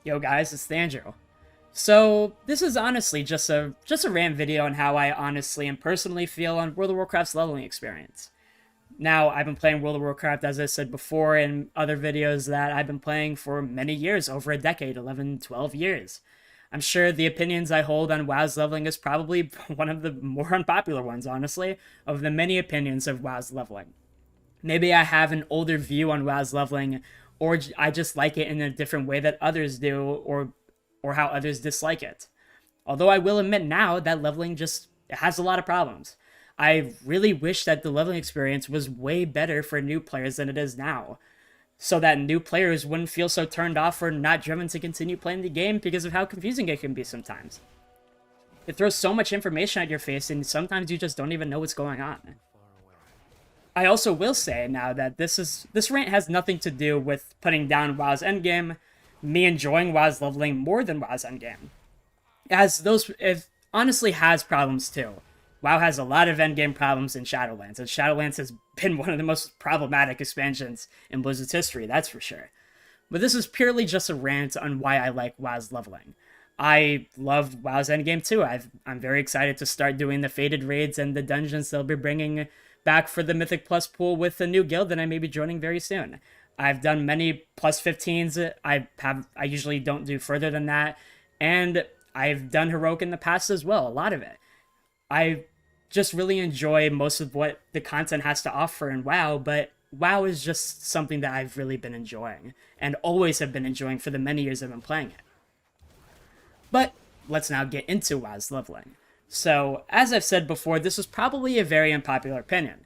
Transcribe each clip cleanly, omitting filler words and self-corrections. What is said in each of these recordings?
Yo guys, it's Andrew. So this is honestly just a rant video on how I honestly and personally feel on World of Warcraft's leveling experience. Now, I've been playing World of Warcraft, as I said before in other videos, that I've been playing for many years, over a decade, 11, 12 years. I'm sure the opinions I hold on WoW's leveling is probably one of the more unpopular ones, honestly, of the many opinions of WoW's leveling. Maybe I have an older view on WoW's leveling, or I just like it in a different way that others do, or how others dislike it. Although I will admit now that leveling just has a lot of problems. I really wish that the leveling experience was way better for new players than it is now, so that new players wouldn't feel so turned off or not driven to continue playing the game because of how confusing it can be sometimes. It throws so much information at your face, and sometimes you just don't even know what's going on. I also will say now that this rant has nothing to do with putting down WoW's endgame, me enjoying WoW's leveling more than WoW's endgame. It honestly has problems too. WoW has a lot of endgame problems in Shadowlands, and Shadowlands has been one of the most problematic expansions in Blizzard's history, that's for sure. But this is purely just a rant on why I like WoW's leveling. I love WoW's endgame too. I'm very excited to start doing the Fated raids and the dungeons they'll be bringing back for the Mythic Plus pool with a new guild that I may be joining very soon. I've done many plus 15s. I usually don't do further than that, and I've done heroic in the past as well. A lot of it. I just really enjoy most of what the content has to offer in WoW, but WoW is just something that I've really been enjoying and always have been enjoying for the many years I've been playing it. But let's now get into WoW's leveling. So, as I've said before, this is probably a very unpopular opinion,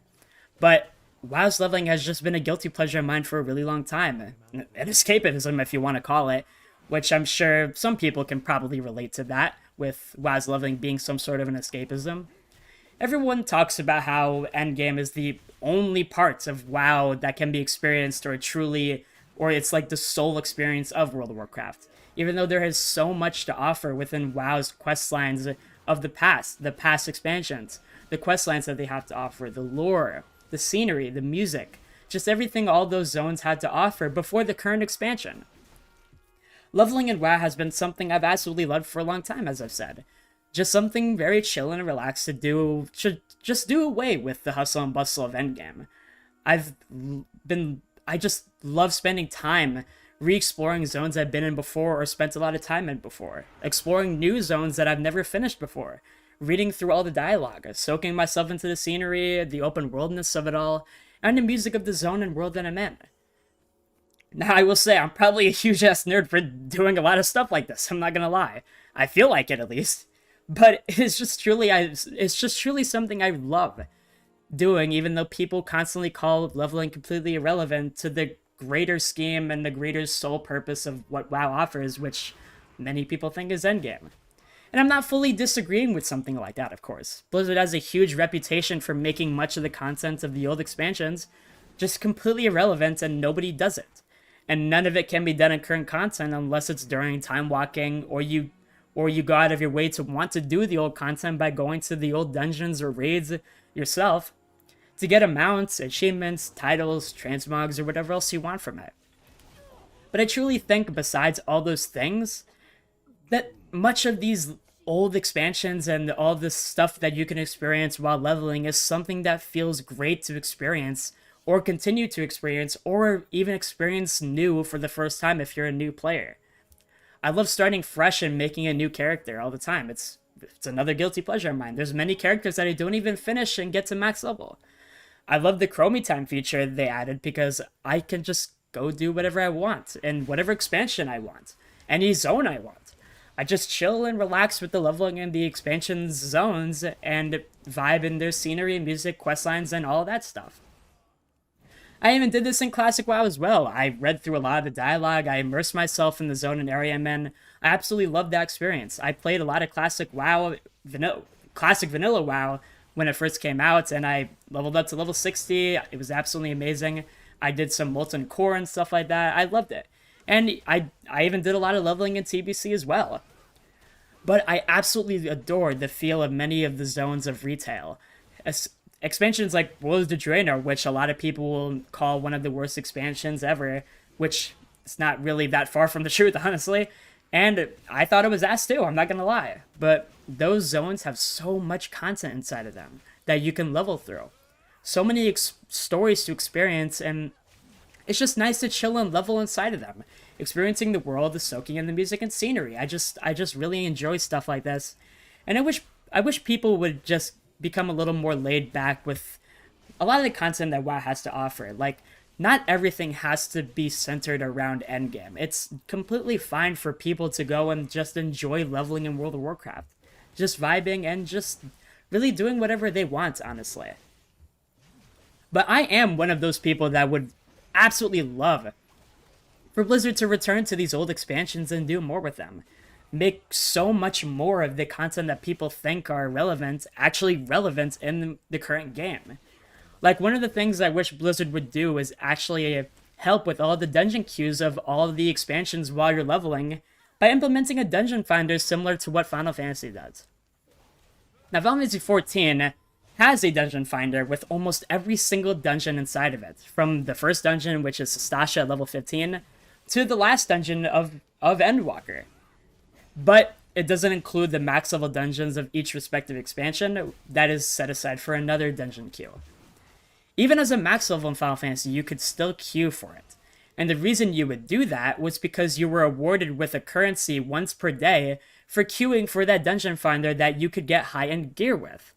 but WoW's leveling has just been a guilty pleasure of mine for a really long time. An escapism, if you want to call it, which I'm sure some people can probably relate to that, with WoW's leveling being some sort of an escapism. Everyone talks about how endgame is the only parts of WoW that can be experienced or it's like the sole experience of World of Warcraft. Even though there is so much to offer within WoW's quest lines of the past expansions, the quest lines that they have to offer, the lore, the scenery, the music, just everything all those zones had to offer before the current expansion. Leveling in WoW has been something I've absolutely loved for a long time, as I've said. Just something very chill and relaxed to just do away with the hustle and bustle of endgame. I just love spending time re-exploring zones I've been in before or spent a lot of time in before, exploring new zones that I've never finished before, reading through all the dialogue, soaking myself into the scenery, the open worldness of it all, and the music of the zone and world that I'm in. Now, I will say, I'm probably a huge-ass nerd for doing a lot of stuff like this, I'm not gonna lie. I feel like it, at least. But it's just truly something I love doing, even though people constantly call leveling completely irrelevant to the greater scheme and the greater sole purpose of what WoW offers, which many people think is endgame. And I'm not fully disagreeing with something like that, of course. Blizzard has a huge reputation for making much of the content of the old expansions just completely irrelevant, and nobody does it. And none of it can be done in current content unless it's during time walking, or you go out of your way to want to do the old content by going to the old dungeons or raids yourself to get amounts, achievements, titles, transmogs, or whatever else you want from it. But I truly think, besides all those things, that much of these old expansions and all this stuff that you can experience while leveling is something that feels great to experience, or continue to experience, or even experience new for the first time if you're a new player. I love starting fresh and making a new character all the time. It's another guilty pleasure of mine. There's many characters that I don't even finish and get to max level. I love the Chromie Time feature they added because I can just go do whatever I want in whatever expansion I want, any zone I want. I just chill and relax with the leveling in the expansion zones and vibe in their scenery, music, questlines, and all that stuff. I even did this in Classic WoW as well. I read through a lot of the dialogue, I immersed myself in the zone and area I'm in. I absolutely loved that experience. I played a lot of Classic Vanilla WoW when it first came out, and I leveled up to level 60. It was absolutely amazing. I did some Molten Core and stuff like that. I loved it. And I even did a lot of leveling in TBC as well. But I absolutely adored the feel of many of the zones of retail. Expansions like World of Draenor, which a lot of people will call one of the worst expansions ever, which it's not really that far from the truth, honestly. And I thought it was ass too, I'm not gonna lie. But those zones have so much content inside of them that you can level through. So many stories to experience, and it's just nice to chill and level inside of them, experiencing the world, the soaking in the music and scenery. I just really enjoy stuff like this, and I wish people would just become a little more laid back with a lot of the content that WoW has to offer. Like, not everything has to be centered around endgame. It's completely fine for people to go and just enjoy leveling in World of Warcraft, just vibing and just really doing whatever they want, honestly. But I am one of those people that would absolutely love for Blizzard to return to these old expansions and do more with them. Make so much more of the content that people think are relevant actually relevant in the current game. Like, one of the things I wish Blizzard would do is actually help with all the dungeon queues of all of the expansions while you're leveling by implementing a dungeon finder similar to what Final Fantasy does. Now, Final Fantasy XIV has a dungeon finder with almost every single dungeon inside of it, from the first dungeon, which is Sastasha at level 15, to the last dungeon of Endwalker. But it doesn't include the max level dungeons of each respective expansion that is set aside for another dungeon queue. Even as a max level in Final Fantasy, you could still queue for it. And the reason you would do that was because you were awarded with a currency once per day for queuing for that dungeon finder that you could get high-end gear with.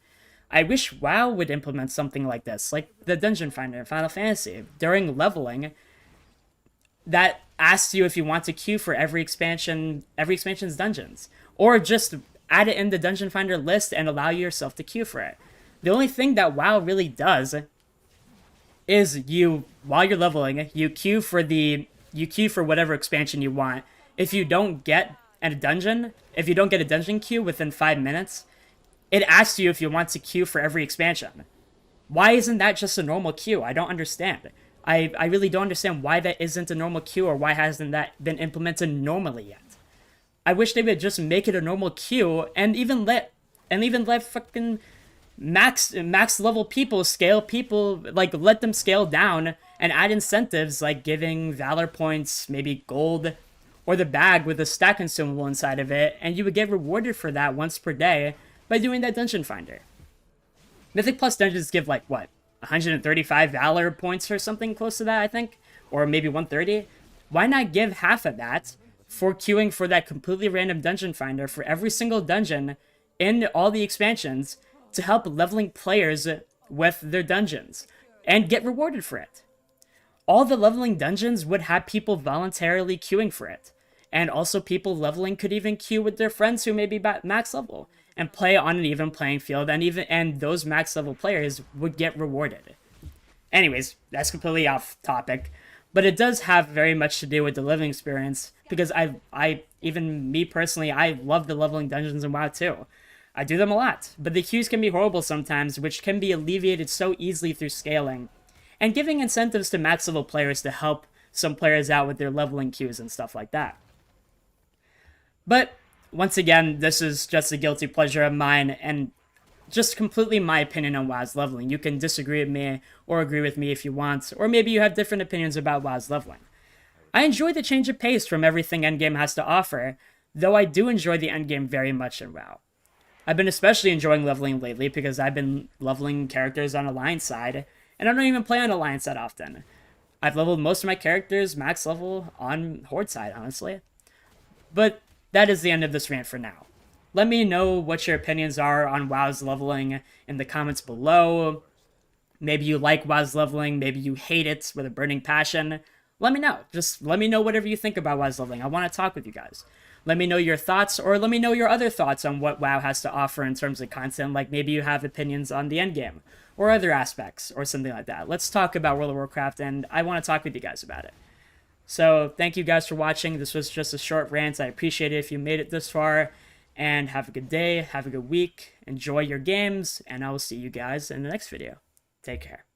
I wish WoW would implement something like this, like the dungeon finder in Final Fantasy. During leveling, that asks you if you want to queue for every expansion's dungeons, or just add it in the dungeon finder list and allow yourself to queue for it. The only thing that WoW really does is while you're leveling, you queue for whatever expansion you want. If you don't get a dungeon queue within 5 minutes, it asks you if you want to queue for every expansion. Why isn't that just a normal queue? I don't understand. I really don't understand why that isn't a normal queue, or why hasn't that been implemented normally yet. I wish they would just make it a normal queue and even let fucking max level people scale people, like, let them scale down and add incentives like giving valor points, maybe gold, or the bag with a stat consumable inside of it, and you would get rewarded for that once per day by doing that dungeon finder. Mythic Plus dungeons give, like, what, 135 valor points or something close to that, I think, or maybe 130. Why not give half of that for queuing for that completely random dungeon finder for every single dungeon in all the expansions, to help leveling players with their dungeons and get rewarded for it? All the leveling dungeons would have people voluntarily queuing for it, and also people leveling could even queue with their friends who may be max level and play on an even playing field, and those max level players would get rewarded. Anyways, that's completely off topic, but it does have very much to do with the leveling experience, because even me personally, I love the leveling dungeons in WoW too. I do them a lot, but the queues can be horrible sometimes, which can be alleviated so easily through scaling, and giving incentives to max level players to help some players out with their leveling queues and stuff like that. But once again, this is just a guilty pleasure of mine, and just completely my opinion on WoW's leveling. You can disagree with me or agree with me if you want, or maybe you have different opinions about WoW's leveling. I enjoy the change of pace from everything endgame has to offer, though I do enjoy the endgame very much in WoW. I've been especially enjoying leveling lately because I've been leveling characters on Alliance side, and I don't even play on Alliance that often. I've leveled most of my characters max level on Horde side, honestly. But that is the end of this rant for now. Let me know what your opinions are on WoW's leveling in the comments below. Maybe you like WoW's leveling, maybe you hate it with a burning passion. Let me know. Just let me know whatever you think about WoW's leveling. I want to talk with you guys. Let me know your thoughts, or let me know your other thoughts on what WoW has to offer in terms of content, like maybe you have opinions on the endgame, or other aspects, or something like that. Let's talk about World of Warcraft, and I want to talk with you guys about it. So, thank you guys for watching. This was just a short rant. I appreciate it if you made it this far, and have a good day, have a good week, enjoy your games, and I will see you guys in the next video. Take care.